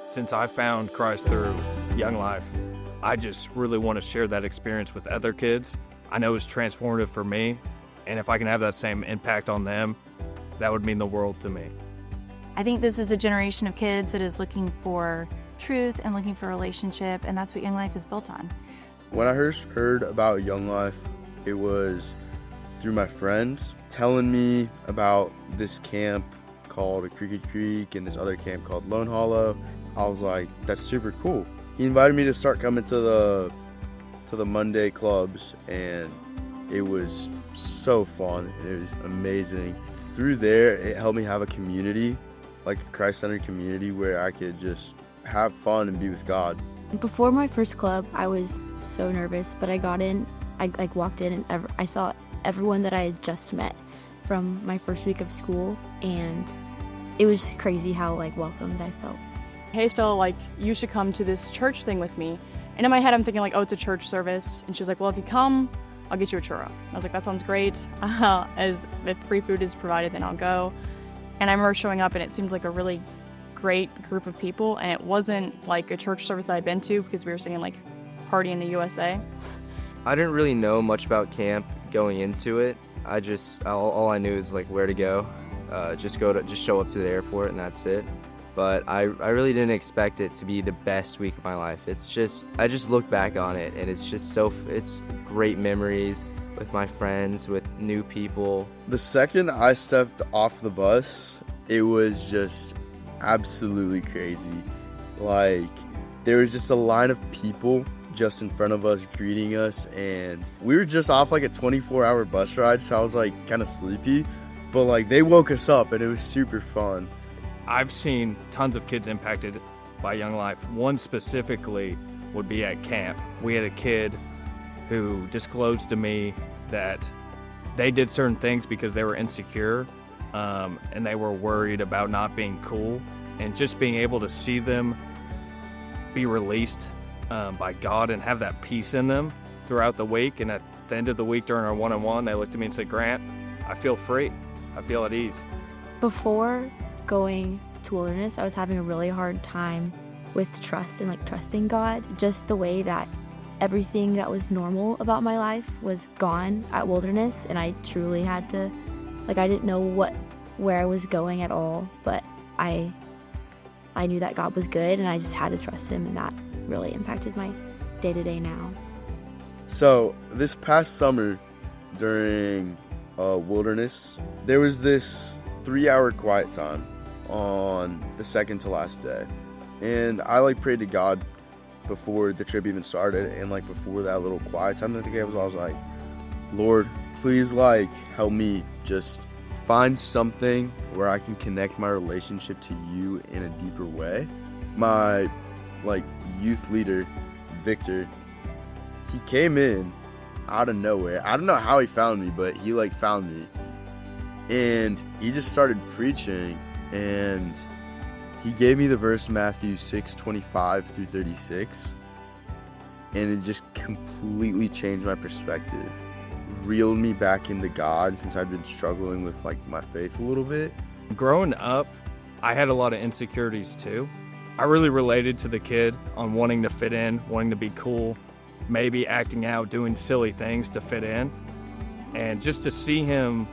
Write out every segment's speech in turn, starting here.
Since I found Christ through Young Life, I just really want to share that experience with other kids. I know it's transformative for me, and if I can have that same impact on them, that would mean the world to me. I think this is a generation of kids that is looking for truth and looking for a relationship, and that's what Young Life is built on. When I first heard about Young Life, it was through my friends telling me about this camp called Creaky Creek and this other camp called Lone Hollow. I was like, that's super cool. He invited me to start coming to the Monday clubs, and it was so fun. It was amazing. Through there, it helped me have a community, like a Christ-centered community where I could just have fun and be with God. Before my first club, I was so nervous, but I got in, I walked in and I saw everyone that I had just met from my first week of school, and it was crazy how welcomed I felt. Hey Stella, you should come to this church thing with me. And in my head I'm thinking oh, it's a church service. And she was like, well, if you come, I'll get you a churro. I was like, that sounds great. As if free food is provided, then I'll go. And I remember showing up and it seemed like a really great group of people, and it wasn't like a church service that I'd been to because we were singing Party in the USA. I didn't really know much about camp going into it. All I knew is where to go. Just show up to the airport and that's it. But I really didn't expect it to be the best week of my life. I just look back on it and it's great memories with my friends, with new people. The second I stepped off the bus, it was just absolutely crazy. There was just a line of people just in front of us greeting us, and we were just off a 24-hour bus ride, so I was kind of sleepy, but they woke us up and it was super fun. I've seen tons of kids impacted by Young Life. One specifically would be at camp. We had a kid who disclosed to me that they did certain things because they were insecure, and they were worried about not being cool, and just being able to see them be released by God and have that peace in them throughout the week. And at the end of the week during our one-on-one, they looked at me and said, Grant, I feel free. I feel at ease. Before going to Wilderness, I was having a really hard time with trust and trusting God. Just the way that everything that was normal about my life was gone at Wilderness, and I truly had to, I didn't know where I was going at all, but I knew that God was good, and I just had to trust Him, and that really impacted my day-to-day now. So this past summer during Wilderness, there was this 3-hour quiet time on the second to last day, and I prayed to God before the trip even started, and before that little quiet time that they gave us, I was like, Lord, please help me just find something where I can connect my relationship to you in a deeper way. My youth leader, Victor, he came in out of nowhere. I don't know how he found me, but he found me, and he just started preaching, and he gave me the verse Matthew 6:25 through 36, and it just completely changed my perspective, reeled me back into God since I'd been struggling with my faith a little bit. Growing up, I had a lot of insecurities too. I really related to the kid on wanting to fit in, wanting to be cool, maybe acting out, doing silly things to fit in. And just to see him,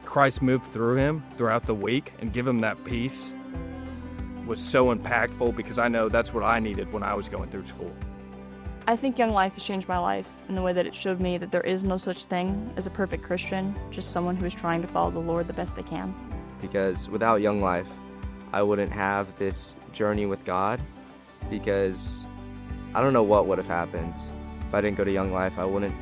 Christ move through him throughout the week and give him that peace was so impactful, because I know that's what I needed when I was going through school. I think Young Life has changed my life in the way that it showed me that there is no such thing as a perfect Christian, just someone who is trying to follow the Lord the best they can. Because without Young Life, I wouldn't have this journey with God, because I don't know what would have happened. If I didn't go to Young Life, I wouldn't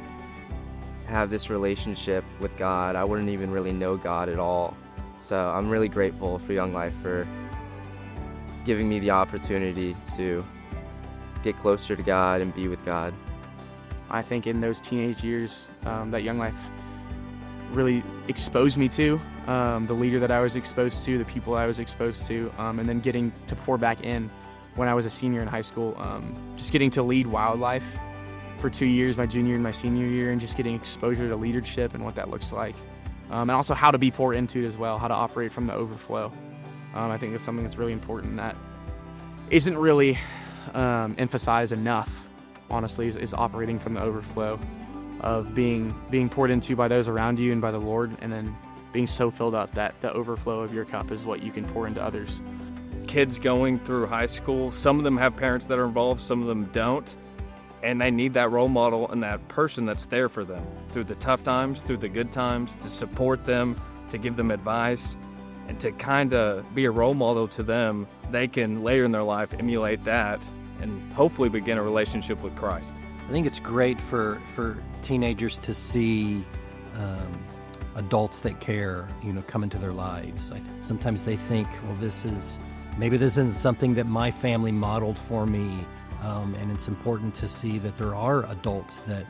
have this relationship with God. I wouldn't even really know God at all. So I'm really grateful for Young Life for giving me the opportunity to get closer to God and be with God. I think in those teenage years that Young Life really exposed me to, the leader that I was exposed to, the people I was exposed to, and then getting to pour back in when I was a senior in high school, just getting to lead wildlife for 2 years, my junior and my senior year, and just getting exposure to leadership and what that looks like, and also how to be poured into as well, how to operate from the overflow. I think it's something that's really important that isn't really emphasized enough, honestly, is operating from the overflow of being poured into by those around you and by the Lord, and then being so filled up that the overflow of your cup is what you can pour into others. Kids going through high school, some of them have parents that are involved, some of them don't, and they need that role model and that person that's there for them through the tough times, through the good times, to support them, to give them advice, and to kind of be a role model to them. They can later in their life emulate that and hopefully begin a relationship with Christ. I think it's great for teenagers to see adults that care, come into their lives. Sometimes they think, well, maybe this isn't something that my family modeled for me, and it's important to see that there are adults that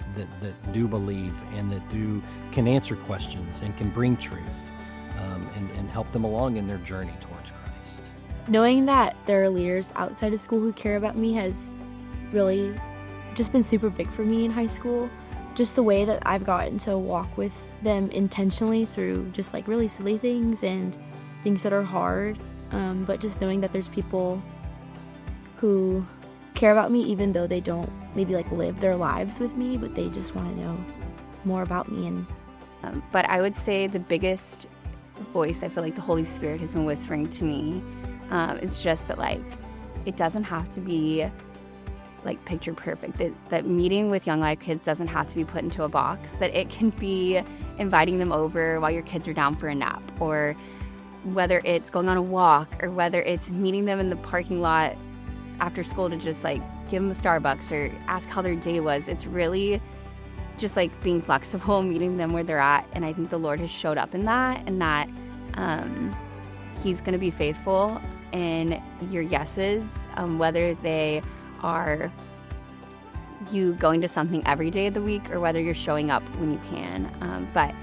do believe and that can answer questions and can bring truth, and help them along in their journey towards Christ. Knowing that there are leaders outside of school who care about me has really just been super big for me in high school. Just the way that I've gotten to walk with them intentionally through just like really silly things and things that are hard, but just knowing that there's people who care about me even though they don't maybe like live their lives with me, but they just want to know more about me. And but I would say the biggest voice I feel like the Holy Spirit has been whispering to me is just that like it doesn't have to be like picture perfect, that meeting with Young Life kids doesn't have to be put into a box, that it can be inviting them over while your kids are down for a nap, or whether it's going on a walk, or whether it's meeting them in the parking lot after school to just like give them a Starbucks or ask how their day was. It's really just like being flexible, meeting them where they're at. And I think the Lord has showed up in that, and that He's going to be faithful in your yeses, whether they are you going to something every day of the week or whether you're showing up when you can. But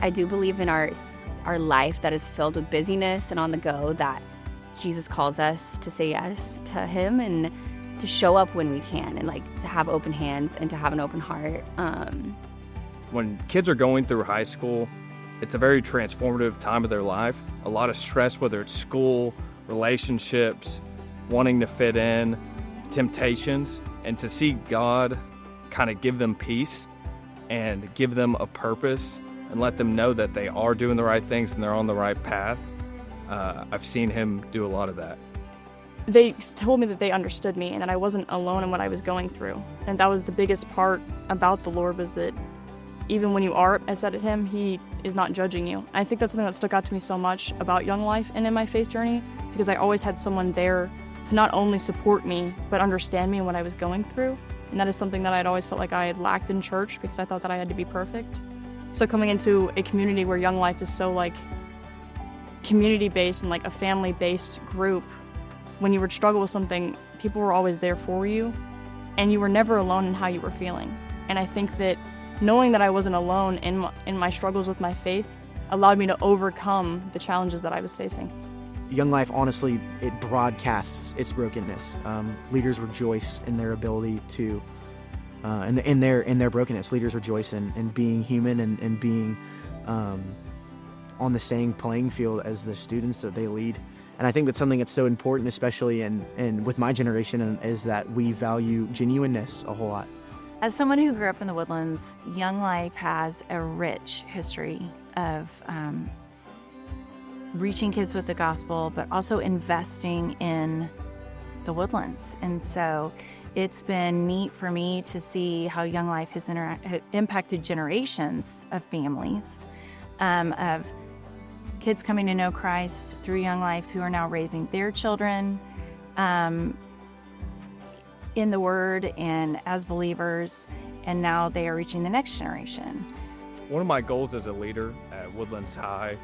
I do believe in our life that is filled with busyness and on the go, that Jesus calls us to say yes to Him and to show up when we can, and like to have open hands and to have an open heart. When kids are going through high school, it's a very transformative time of their life. A lot of stress, whether it's school, relationships, wanting to fit in, temptations, and to see God kind of give them peace and give them a purpose and let them know that they are doing the right things and they're on the right path. I've seen Him do a lot of that. They told me that they understood me and that I wasn't alone in what I was going through. And that was the biggest part about the Lord, was that even when you are upset at Him, He is not judging you. I think that's something that stuck out to me so much about Young Life and in my faith journey, because I always had someone there to not only support me, but understand me and what I was going through. And that is something that I'd always felt like I had lacked in church, because I thought that I had to be perfect. So coming into a community where Young Life is so like community-based and like a family-based group, when you would struggle with something, people were always there for you, and you were never alone in how you were feeling. And I think that knowing that I wasn't alone in my struggles with my faith allowed me to overcome the challenges that I was facing. Young Life, honestly, it broadcasts its brokenness. Leaders rejoice in their ability to, in their brokenness. Leaders rejoice in being human and being on the same playing field as the students that they lead. And I think that's something that's so important, especially in with my generation, is that we value genuineness a whole lot. As someone who grew up in the Woodlands, Young Life has a rich history of reaching kids with the gospel, but also investing in the Woodlands. And so it's been neat for me to see how Young Life has impacted generations of families, of kids coming to know Christ through Young Life, who are now raising their children in the Word and as believers, and now they are reaching the next generation. One of my goals as a leader at Woodlands High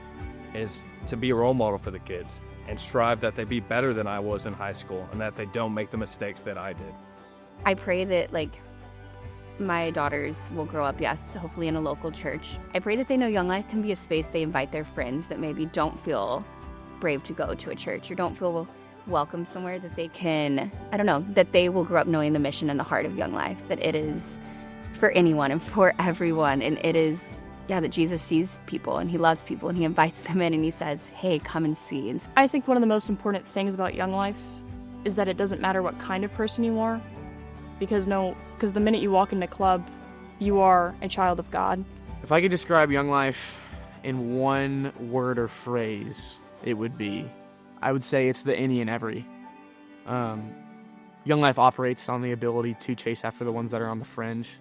is to be a role model for the kids and strive that they be better than I was in high school and that they don't make the mistakes that I did. I pray that my daughters will grow up, yes, hopefully in a local church. I pray that they know Young Life can be a space they invite their friends that maybe don't feel brave to go to a church or don't feel welcome somewhere, that they can, that they will grow up knowing the mission and the heart of Young Life, that it is for anyone and for everyone, and it is that Jesus sees people and he loves people and he invites them in and he says, hey, come and see. And I think one of the most important things about Young Life is that it doesn't matter what kind of person you are, because the minute you walk into club, you are a child of God. If I could describe Young Life in one word or phrase, it would be, I would say it's the any and every. Young Life operates on the ability to chase after the ones that are on the fringe,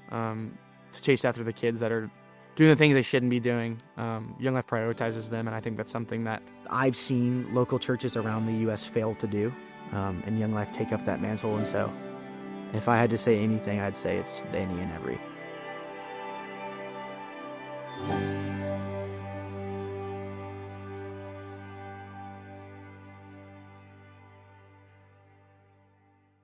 to chase after the kids that are doing the things they shouldn't be doing. Young Life prioritizes them, and I think that's something that I've seen local churches around the U.S. fail to do, and Young Life take up that mantle. And so if I had to say anything, I'd say it's the any and every.